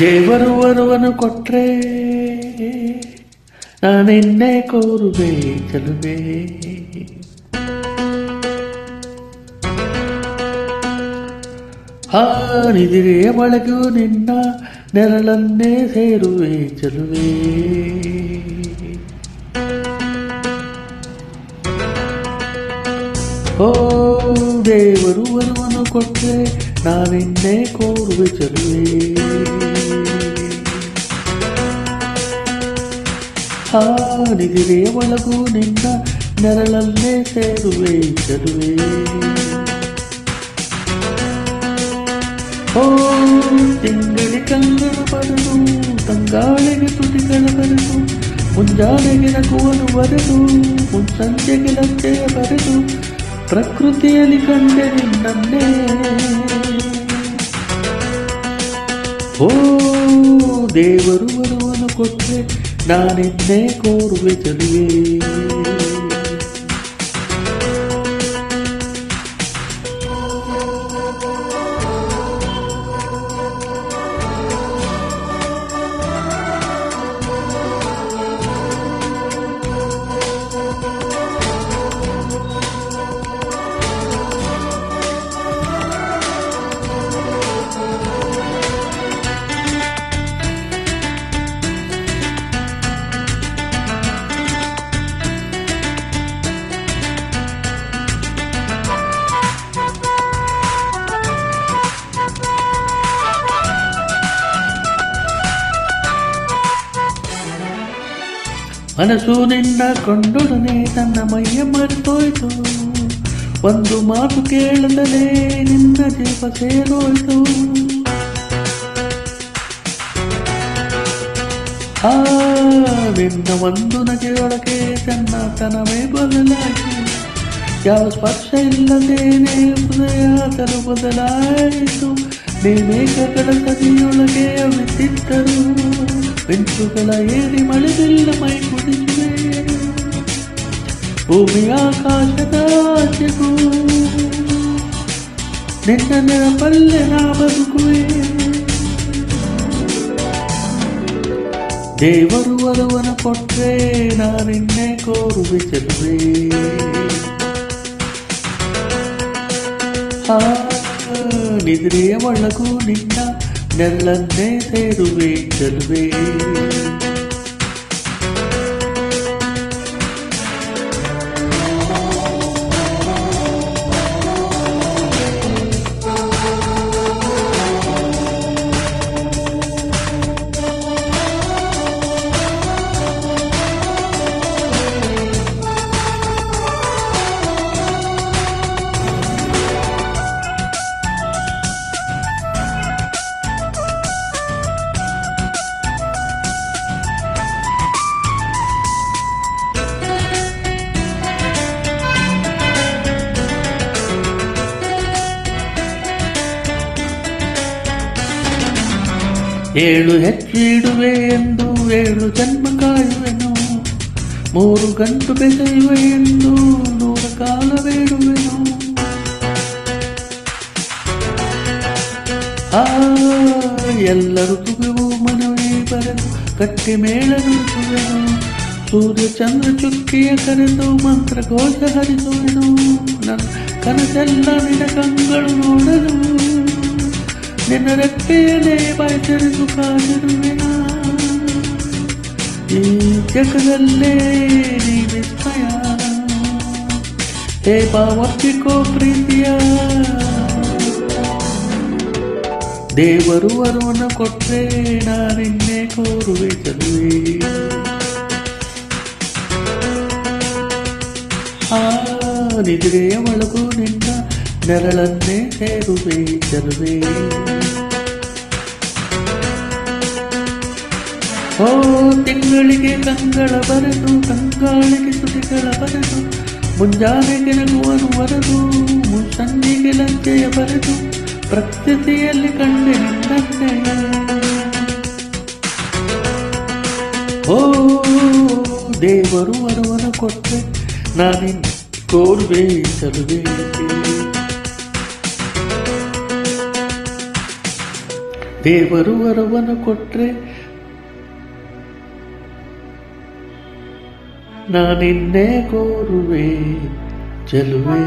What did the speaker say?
ದೇವರು ವರವನ್ನು ಕೊಟ್ರೆ ನಾನೆನ್ನೆ ಕೋರುವೆ ಚೆಲುವೆ. ನಿದಿರೆಯ ಒಳಗೂ ನಿನ್ನ ನೆರಳನ್ನೇ ಸೇರುವೆ ಚೆಲುವೆ. ದೇವರು ವರವನ್ನು ಕೊಟ್ರೆ ನಾನೆನ್ನೆ ಕೋರುವೆ ಚೆಲುವೆ. ನಿದಿರೆಯ ಒಳಗೂ ನಿನ್ನ ನೆರಳನ್ನೇ ಸೇರುವೆ ಚೆಲುವೆ. ತಿಂಗಳಿ ಕಂಗಳು ಬರೆದು ತಂಗಾಳಿಗೆ ತುಟಿಗಳ ಬರೆದು ಮುಂಜಾನೆಗೆ ನಗುವನು ಬರೆದು ಮುನ್ಸಂಜೆಗೆ ಲಜ್ಜೆಯ ಬರೆದು ಪ್ರಕೃತಿಯಲ್ಲಿ ಕಂಡೆ ನಿನ್ನನ್ನೇ. ದೇವರು ವರವನ್ನು ಕೊಟ್ರೆ ನಾನೆನ್ನೆ ಕೋರುವೆ ಚೆಲುವೆ. ಮನಸ್ಸು ನಿನ್ನ ಕೊಂಡೊಡನೆ ತನ್ನ ಮೈಯ ಮರೆತೋಯ್ತು. ಒಂದು ಮಾತು ಕೇಳದಲೇ ನಿನ್ನ ಜೀವ ಸೇರೋಯ್ತು. ನಿನ್ನ ಒಂದು ನಗೆಯೊಳಗೆ ತನ್ನತನವೇ ಬದಲಾಯಿತು. ಯಾವ ಸ್ಪರ್ಶ ಇಲ್ಲದೇನೆ ಹೃದಯ ತರು ಬದಲಾಯಿತು. ನೀನೇಕಗಳ ಸದಿಯೊಳಗೆ ಅವಿತಿದ್ದರು ಮಿಂಚುಗಳ ಏರಿ ಮಳೆದಿಲ್ಲ ಮೈ ಕುಡಿಸಿವೆ. ಭೂಮಿ ಆಕಾಶದ ಆಚೆಗೂ ನಿನ್ನ ನೆನಪಲ್ಲೇ ನಾ ಬದುಕುವೆ. ದೇವರು ವರವನ್ನು ಕೊಟ್ರೆ ನಾನಿನ್ನೆ ಕೋರುವೆ ಚೆಲುವೆ. ನಿದ್ರೆಯ ಒಳಗೂ ನಿನ್ನ ನೆರಳನ್ನೇ ಸೇರುವೆ ಚೆಲುವೆ. ಏಳು ಹೆಚ್ಚಿಡುವೆ ಎಂದು 7 ಜನ್ಮ ಕಾಯುವೆನು. 3 ಗಂಟು ಬೆಸೆಯುವೆ ಎಂದು 100 ಕಾಲ ಬೇಡುವೆನು. ಎಲ್ಲರೂ ತುಗುವು ಮನವೇ ಬರೆದು ಕಟ್ಟಿ ಮೇಳ ನುಡಿಸುವೆನು. ಸೂರ್ಯ ಚಂದ್ರ ಚುಕ್ಕಿಯ ಕರೆದು ಮಂತ್ರ ಘೋಷ ಹರಿಸುವೆನು. ನನ್ನ ಕನಸೆಲ್ಲ ನಿನ್ನ ಕಂಗಳು ನೋಡಲು ನಿನ್ನ ರೆಕ್ಕೆಯಲ್ಲೇ ಬಾಯ್ತರಿಸು ಕಾದಿರುವೆನ. ಈ ಜಗದಲ್ಲೇ ನೀ ವಿಸ್ಮಯ. ಹೇ ಬಾವರ್ತಿಕೋ ಪ್ರೀತಿಯ. ದೇವರು ವರವನ್ನು ಕೊಟ್ರೆ ನಾನಿನ್ನೆ ಕೋರುವೆ ಚೆಲುವೆ. ನಿದ್ರೆಯ ಒಳಗೂ ನಿನ್ನ ನೆರಳನ್ನೇ ಸೇರುವೆ ಚೆಲುವೆ. ತಿಂಗಳಿಗೆ ಕಂಗಳ ಬರೆದು ತಂಗಾಳಿಗೆ ತುಟಿಗಳ ಬರೆದು ಮುಂಜಾನೆಗೆ ನಗುವನು ಬರೆದು ಮುನ್ಸಂಜೆಗೆ ಲಜ್ಜೆಯ ಬರೆದು ಪ್ರಕೃತಿಯಲ್ಲಿ ಕಂಡೆ ನಿನ್ನನ್ನೇ. ದೇವರು ವರವನ್ನು ಕೊಟ್ಟೆ ನಾನಿನ್ ಕೋರುವೆ ಚೆಲುವೆ. ದೇವರು ವರವನ್ನು ಕೊಟ್ರೆ ನಾನಿನ್ನೇ ಕೋರುವೆ ಚೆಲುವೆ.